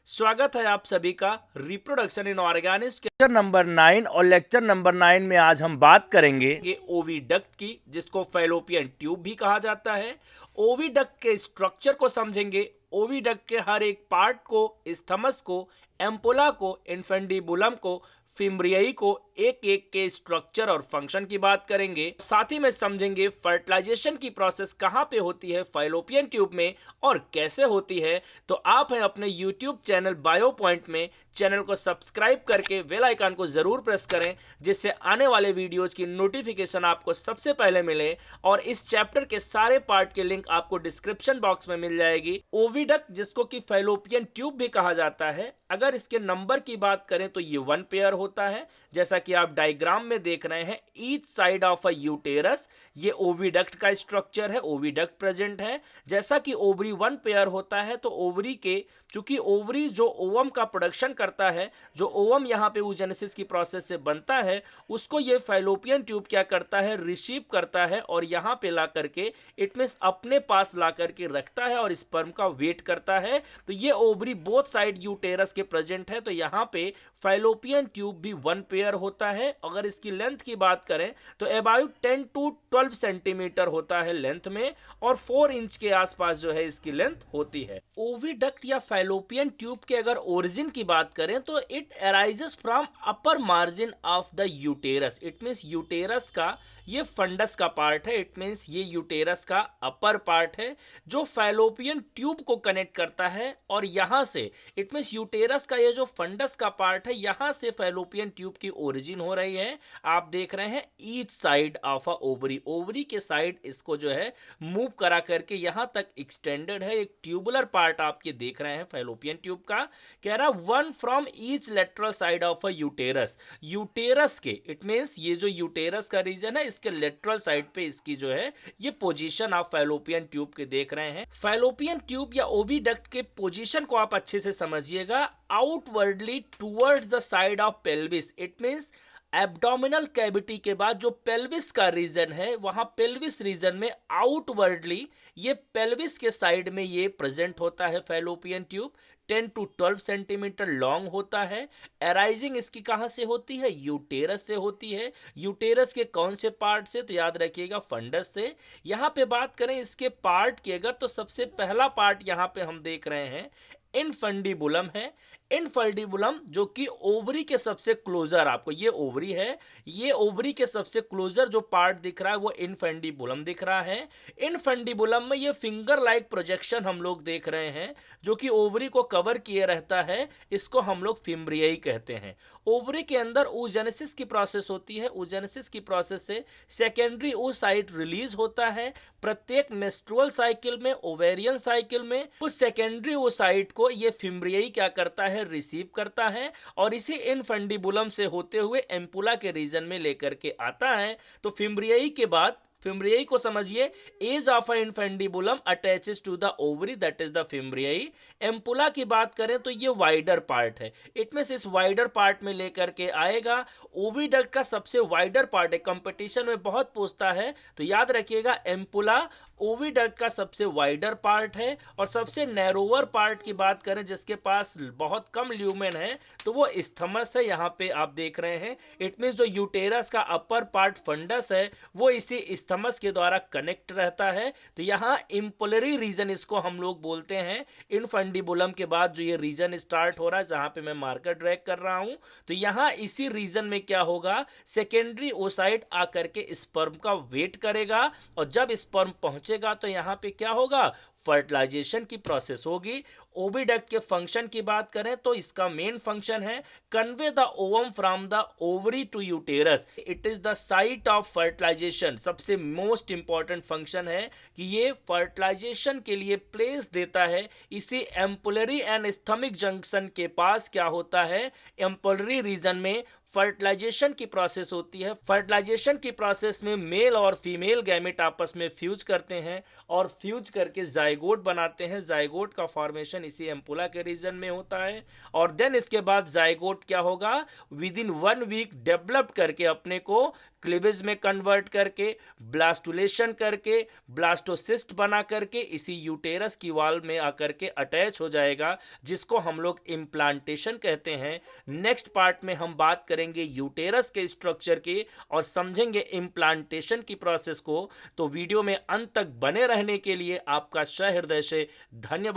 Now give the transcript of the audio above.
स्वागत है आप सभी का रिप्रोडक्शन इन ऑर्गेनिक्स के लेक्चर नंबर 9। और लेक्चर नंबर 9 में आज हम बात करेंगे ये ओविडक्ट की, जिसको फैलोपियन ट्यूब भी कहा जाता है। ओविडक्ट के स्ट्रक्चर को समझेंगे, ओविडक्ट के हर एक पार्ट को, स्थमस को, एम्पुला को, इन्फेंडिबुलम को, फिम्ब्रियाई को, एक एक के स्ट्रक्चर और फंक्शन की बात करेंगे। साथ ही में समझेंगे फर्टिलाइजेशन की प्रोसेस कहाँ पे होती है फैलोपियन ट्यूब में और कैसे होती है। तो आप हैं अपने यूट्यूब चैनल बायो पॉइंट में, चैनल को सब्सक्राइब करके बेल आइकन को जरूर प्रेस करें, जिससे आने वाले वीडियोज की नोटिफिकेशन आपको सबसे पहले मिले। और इस चैप्टर के सारे पार्ट के लिंक आपको डिस्क्रिप्शन बॉक्स में मिल जाएगी। ओविडक्ट, जिसको कि फैलोपियन ट्यूब भी कहा जाता है, अगर इसके नंबर की बात करें तो ये 1 पेयर होता है, जैसा कि आप डायग्राम में देख रहे हैं। Each side of a uterus, ये ओविडक्ट का स्ट्रक्चर है, ओविडक्ट प्रेजेंट है। जैसा कि ओवरी 1 पेयर होता है, तो ओवरी के, क्योंकि ओवरी जो ओवम का प्रोडक्शन करता है, जो ओवम यहाँ पे oogenesis की प्रोसेस से बनता है, उसको ये फैलोपियन ट्यूब क्या करता है, रिसीव करता है और यहाँ पे ला करके इट मींस अपने पास ला करके रखता है और स्पर्म का वेट करता है। तो ये ओवरी बोथ साइड यूटेरस के प्रेजेंट है। तो यहाँ पे फैलोपियन ट्यूब भी 1 पेयर होता है। अगर इसकी लेंथ की बात करें तो अबाउट 10 to 12 सेंटीमीटर होता है लेंथ में, और 4 इंच के आसपास जो है इसकी लेंथ होती है। ओविडक्ट या फैलोपियन ट्यूब के अगर ओरिजिन की बात करें तो it arises from upper margin of the uterus. It means uterus का ये फंडस का पार्ट है। इट मींस ये यूटेरस का अपर पार्ट है जो फैलोपियन ट्यूब को कनेक्ट करता है। और यहां से इट मींस यूटेरस का ये जो फंडस का पार्ट है, यहां से फैलोपियन ट्यूब की ओरिजिन हो रही है। आप देख रहे हैं each side of a ovary, ovary के साइड इसको जो है मूव करा करके यहां तक एक्सटेंडेड है। एक ट्यूबुलर पार्ट आपके देख रहे हैं फैलोपियन ट्यूब का। कह रहा 1 from each lateral side of a uterus, uterus के, इट मींस ये जो यूटेरस का रीजन है, इसके लेटरल साइड पे इसकी जो है ये पोजीशन आप फैलोपियन ट्यूब के देख रहे हैं। फैलोपियन ट्यूब या ओविडक्ट के पोजीशन को आप अच्छे से समझिएगा। Outwardly towards the side of pelvis, it means abdominal cavity के बाद जो पेल्विस का रीजन है, वहां पेल्विस रीजन में आउटवर्डली ये पेल्विस के साइड में ये प्रेजेंट होता है fallopian tube. 10 to 12 centimetre long होता है। अराइजिंग इसकी कहां से होती है, यूटेरस से होती है। यूटेरस के कौन से पार्ट से, तो याद रखिएगा फंडस से। यहां पे बात करें इसके पार्ट की अगर, तो सबसे पहला पार्ट यहां पे हम देख रहे हैं इनफंडिबुलम है। इनफंडिबुलम जो कि ओवरी के सबसे क्लोजर, आपको ये ओवरी है, ये ओवरी के सबसे क्लोजर जो पार्ट दिख रहा है वो इनफंडिबुलम दिख रहा है। इनफंडिबुलम में ये फिंगर लाइक प्रोजेक्शन हम लोग देख रहे हैं जो कि ओवरी को कवर किए रहता है, इसको हम लोग फिम्ब्रियाई कहते हैं। ओवरी के अंदर oogenesis की प्रोसेस होती है। oogenesis की प्रोसेस से सेकेंडरी oocyte रिलीज होता है। प्रत्येक मेस्ट्रुअल साइकिल में, ओवेरियन साइकिल में उस सेकेंडरी oocyte को ये फिम्ब्रियाई क्या करता है, रिसीव करता है और इसी इनफंडिबुलम से होते हुए एम्पुला के रीजन में लेकर के आता है। तो फिम्ब्रियाई के बाद, फिम्ब्रियाई को समझिए, edge of a infundibulum attaches to the ovary, that is the fimbriae. Ampulla की बात करें तो ये वाइडर पार्ट है। इट मींस इस वाइडर पार्ट में लेकर के आएगा। ओविडक्ट का सबसे वाइडर पार्ट है, कंपटीशन में बहुत पूछता है, तो याद रखिएगा एम्पुला ओविडक्ट का सबसे वाइडर पार्ट है। और सबसे नैरोवर पार्ट की बात करें जिसके पास बहुत कम ल्यूमेन है, तो वो स्थमस है। यहाँ पे आप देख रहे हैं, इट मींस जो यूटेरस का अपर पार्ट फंडस है वो इसी स्थमस के द्वारा कनेक्ट रहता है। तो यहाँ इम्पुलरी रीजन इसको हम लोग बोलते हैं। इनफंडिबुलम के बाद जो ये रीजन स्टार्ट हो रहा है, जहां पे मैं मार्कर ड्रैग कर रहा हूं, तो यहाँ इसी रीजन में क्या होगा, सेकेंडरी oocyte आकर के स्पर्म का वेट करेगा और जब स्पर्म पहुंचेगा तो यहाँ पे क्या होगा, फर्टिलाइजेशन की प्रोसेस होगी। ओविडक्ट के फंक्शन की बात करें तो इसका मेन फंक्शन है convey the ovum from the ovary to uterus. It is the site of fertilisation. सबसे मोस्ट इंपॉर्टेंट फंक्शन है कि ये फर्टिलाइजेशन के लिए प्लेस देता है। इसी एम्पुलरी एंड स्थमिक जंक्शन के पास क्या होता है, एम्पुलरी रीजन में फर्टिलाइजेशन की प्रोसेस होती है। फर्टिलाइजेशन की प्रोसेस में मेल और फीमेल गैमेट आपस में फ्यूज करते हैं और फ्यूज करके जाइगोट बनाते हैं। जाइगोट का फॉर्मेशन इसी एम्पुला के रीजन में होता है। और देन इसके बाद जाइगोट क्या होगा, विद इन 1 वीक डेवलप करके अपने को क्लीवेज में कन्वर्ट करके, ब्लास्टुलेशन करके, ब्लास्टोसिस्ट बना करके इसी यूटेरस की वॉल में आकर के अटैच हो जाएगा, जिसको हम लोग इम्प्लांटेशन कहते हैं। नेक्स्ट पार्ट में हम बात करेंगे यूटेरस के स्ट्रक्चर की और समझेंगे इम्प्लांटेशन की प्रोसेस को। तो वीडियो में अंत तक बने रहने के लिए आपका सहृदय से धन्यवाद।